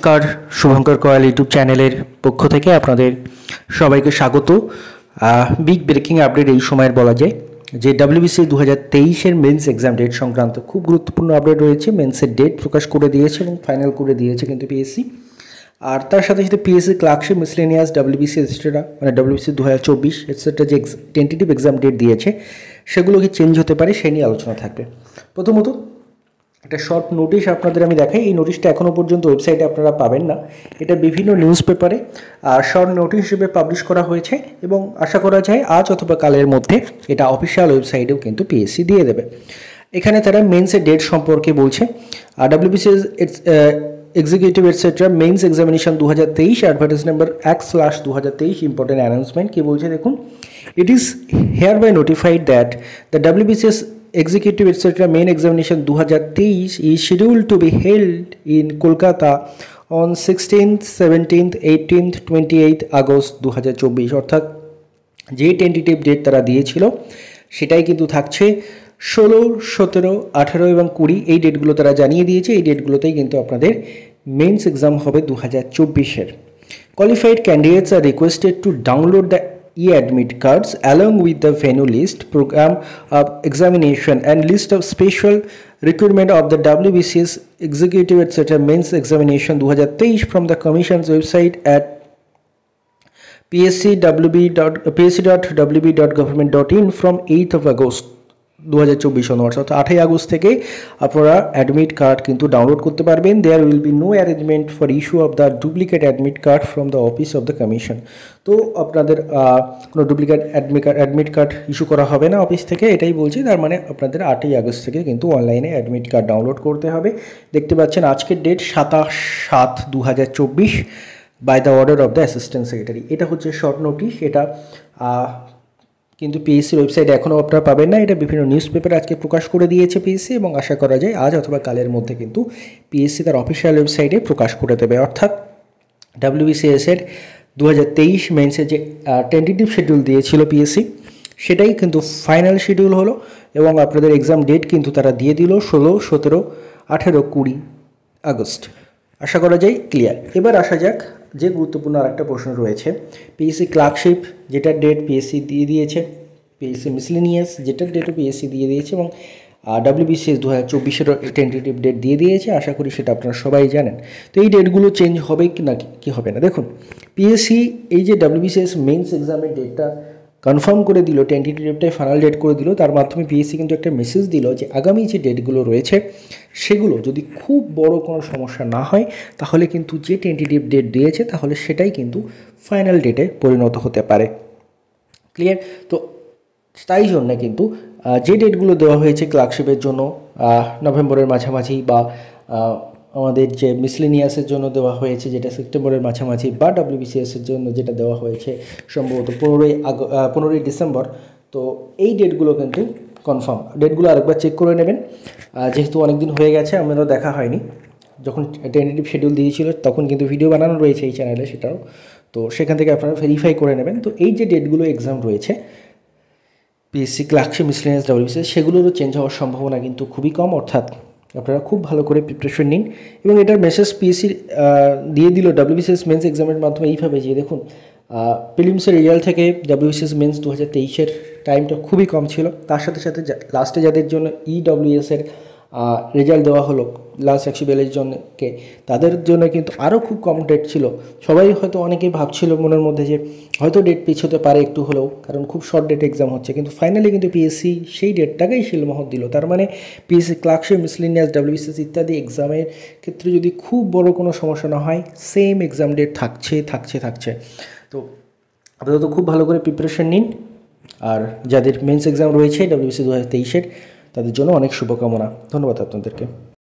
নমস্কার, শুভঙ্কর কয়াল ইউটিউব চ্যানেলের পক্ষ থেকে আপনাদের সবাইকে স্বাগত। বিগ ব্রেকিং আপডেট এই সময়ের বলা যায় যে ডাব্লিউবিসি 2023-এর মেন্স এক্সাম ডেট সংক্রান্ত খুব গুরুত্বপূর্ণ আপডেট রয়েছে। মেন্সের ডেট প্রকাশ করে দিয়েছে এবং ফাইনাল করে দিয়েছে কিন্তু পিএসসি। আর তার সাথে সাথে PSC clerkship miscellaneous WBC extra মানে ডাব্লিউবিসি 2024 এটসেট্রা যে টেন্টেটিভ এক্সাম ডেট দিয়েছে সেগুলো কি চেঞ্জ হতে পারে সেই নিয়ে আলোচনা থাকবে। প্রথমত একটা শর্ট নোটিশ আপনাদের আমি দেখাই। এই নোটিশটা এখনও পর্যন্ত ওয়েবসাইটে আপনারা পাবেন না, এটা বিভিন্ন নিউজ পেপারে শর্ট নোটিশ হিসেবে পাবলিশ করা হয়েছে এবং আশা করা যায় আজ অথবা কালের মধ্যে এটা অফিসিয়াল ওয়েবসাইটেও কিন্তু পিএসসি দিয়ে দেবে। এখানে তারা মেন্সের ডেট সম্পর্কে বলছে। WBC executive etcetera mains examination 2023 advertisement number 1/2023 important announcement কি বলছে দেখুন। It is hereby notified that the WBCS Executive etc. main examination 2023 is scheduled to be held in Kolkata on 16th, 17th, 18th, 28th August 2024 অর্থাৎ যে tentative date তারা দিয়েছিল সেটাই কিন্তু থাকছে। 16, 17, 18 এবং 20 এই ডেটগুলো তারা জানিয়ে দিয়েছে। এই ডেটগুলোতেই কিন্তু আপনাদের মেন্স এক্সাম হবে 2024-এর। Qualified candidates are requested to download the e-admit cards along with the venue list, program of examination and list of special requirement of the WBCS executive etc. mains examination 2023 from the commission's website at psc.wb.government.in from 8th of August 2024 onwards অর্থাৎ 8ই August থেকে আপনারা admit card কিন্তু download করতে পারবেন। There will be no arrangement for issue of the duplicate admit card from the office of the commission. তো আপনাদের কোনো duplicate admit card issue করা হবে না অফিস থেকে, এটাই বলছি। তার মানে আপনাদের 8ই আগস্ট থেকে কিন্তু অনলাইনে অ্যাডমিট কার্ড ডাউনলোড করতে হবে। দেখতে পাচ্ছেন আজকের date 27/7/2024 by the order of the assistant secretary. এটা হচ্ছে শর্ট নোটিশ। এটা কিন্তু পিএসসির ওয়েবসাইটে এখনও আপনারা পাবেন না, এটা বিভিন্ন নিউজ পেপারে আজকে প্রকাশ করে দিয়েছে পিএসসি এবং আশা করা যায় আজ অথবা কালের মধ্যে কিন্তু পিএসসি তার অফিসিয়াল ওয়েবসাইটে প্রকাশ করে দেবে। অর্থাৎ ডাব্লিউবিসিএসের 2023 মেন্সের যে টেন্টেটিভ শিডিউল দিয়েছিল পিএসসি সেটাই কিন্তু ফাইনাল শিডিউল হলো এবং আপনাদের এক্সাম ডেট কিন্তু তারা দিয়ে দিল 16, 17, 18, 20 আগস্ট। আশা করা যায় ক্লিয়ার। এবার আসা যাক যে গুরুত্বপূর্ণ আরেকটা প্রশ্ন রয়েছে। পিএসসি ক্লার্কশিপ যেটার ডেট পিএসসি দিয়ে দিয়েছে, পিএসসি মিসলেনিয়াস যেটার ডেটও পিএসসি দিয়ে দিয়েছে এবং ডাব্লিউবিসিএস 2024-এর টেন্টেটিভ ডেট দিয়ে দিয়েছে। আশা করি সেটা আপনারা সবাই জানেন। তো এই ডেটগুলো চেঞ্জ হবে কি না কি হবে না, দেখুন পিএসসি এই যে ডাব্লিউবিসিএস মেন্স এক্সামের ডেটটা কনফার্ম করে দিল, টেন্টেটিভ ডেটটাই ফাইনাল ডেট করে দিল। তার মাধ্যমে পিএসসি কিন্তু একটা মেসেজ দিল যে আগামী যে ডেটগুলো রয়েছে সেগুলো যদি খুব বড় কোনো সমস্যা না হয় তাহলে কিন্তু যে টেন্টেটিভ ডেট দিয়েছে তাহলে সেটাই কিন্তু ফাইনাল ডেটে পরিণত হতে পারে। ক্লিয়ার? তো তাই জন্য কিন্তু যে ডেটগুলো দেওয়া হয়েছে ক্লার্কশিপের জন্য নভেম্বরের মাঝামাঝি বা আমাদের যে মিসলেনিয়াসের জন্য দেওয়া হয়েছে যেটা সেপ্টেম্বরের মাঝামাঝি বা ডাব্লিউবিসিএসের জন্য যেটা দেওয়া হয়েছে সম্ভবত 15ই ডিসেম্বর, তো এই ডেটগুলো কিন্তু কনফার্ম। ডেটগুলো আরেকবার চেক করে নেবেন, যেহেতু অনেক দিন হয়ে গেছে আমারও দেখা হয়নি। যখন টেন্টেটিভ শিডিউল দিয়েছিল তখন কিন্তু ভিডিও বানানো রয়েছে এই চ্যানেলে, সেটাও তো সেখান থেকে আপনারা ভেরিফাই করে নেবেন। তো এই যে ডেটগুলো এক্সাম রয়েছে পিএসসি ক্লার্কশিপ মিসলেনিয়াস ডাব্লিউবিসিএস সেগুলোরও চেঞ্জ হওয়ার সম্ভাবনা কিন্তু খুবই কম। অর্থাৎ আপনারা খুব ভালো করে প্রিপারেশন নিন এবং এটার মেসেজ পিএসসি দিয়ে দিল ডাব্লিউবিসিএস মেন্স এক্সামের মাধ্যমে এইভাবে যে দেখুন প্রিলিমসের রেজাল্ট থেকে ডাব্লিউবিসিএস মেন্স 2023-এর টাইমটা খুবই কম ছিল। তার সাথে সাথে লাস্টে যাদের জন্য ইডব্লিউএসের রেজাল্ট দেওয়া হলো লাস্ট 142 জনকে, তাদের জন্য কিন্তু আরও খুব কম ডেট ছিল। সবাই হয়তো অনেকেই ভাবছিল মনের মধ্যে যে হয়তো ডেট পিছোতে পারে একটু হলেও, কারণ খুব শর্ট ডেট এক্সাম হচ্ছে, কিন্তু ফাইনালি কিন্তু পিএসসি সেই ডেটটাকেই শিলমোহর দিল। তার মানে পিএসসি ক্লার্কশিপ মিসলেনিয়াস ডাব্লিউবিসিএস ইত্যাদি এক্সামের ক্ষেত্রে যদি খুব বড় কোনো সমস্যা না হয় সেম এক্সাম ডেট থাকছে। তো আপাতত খুব ভালো করে প্রিপারেশন নিন। আর যাদের মেন্স এক্সাম রয়েছে ডাব্লিউবিসিএস 2023-এর তাদের জন্য অনেক শুভকামনা। ধন্যবাদ আপনাদেরকে।